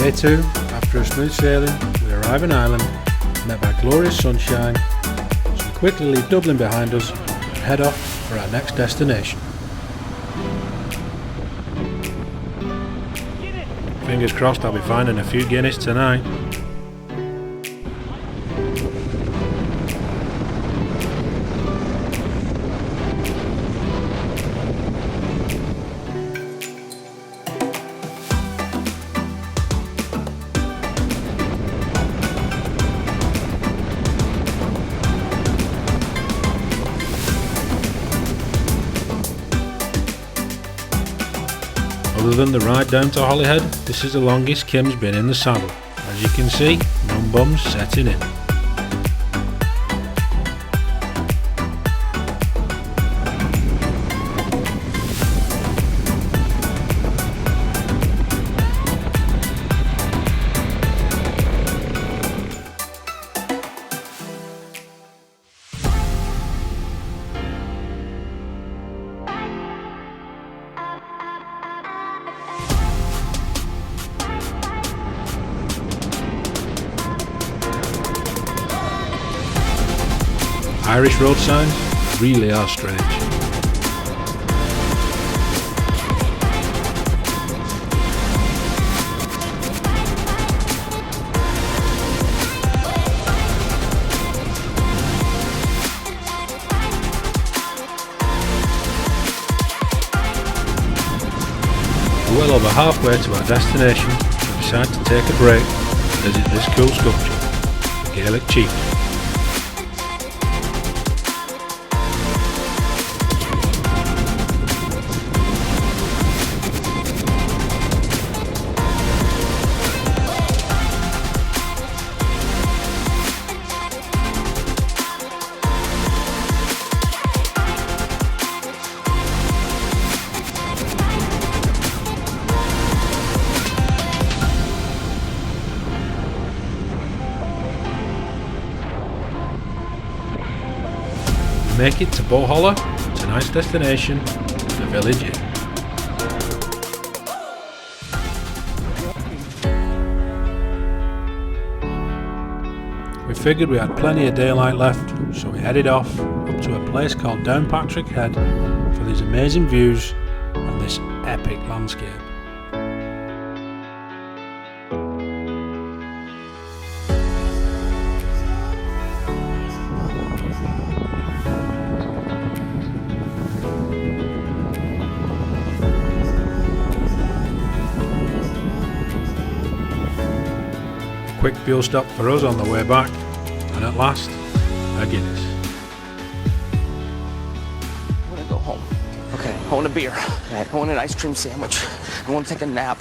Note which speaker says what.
Speaker 1: Day 2, after a smooth sailing, we arrive in Ireland, met by glorious sunshine, so we quickly leave Dublin behind us and head off for our next destination. Fingers crossed I'll be finding a few Guinness tonight. Other than the ride down to Holyhead, this is the longest Kim's been in the saddle. As you can see, num bum's setting in. Irish road signs really are strange. We're well over halfway to our destination and decide to take a break and visit this cool sculpture, the Gaelic chief. Make it to Boholla, tonight's destination, the Village Inn. We figured we had plenty of daylight left, so we headed off up to a place called Downpatrick Head for these amazing views and this epic landscape. Quick fuel stop for us on the way back, and at last, a Guinness.
Speaker 2: I want to go home. Okay, I want a beer. I want an ice cream sandwich. I want to take a nap.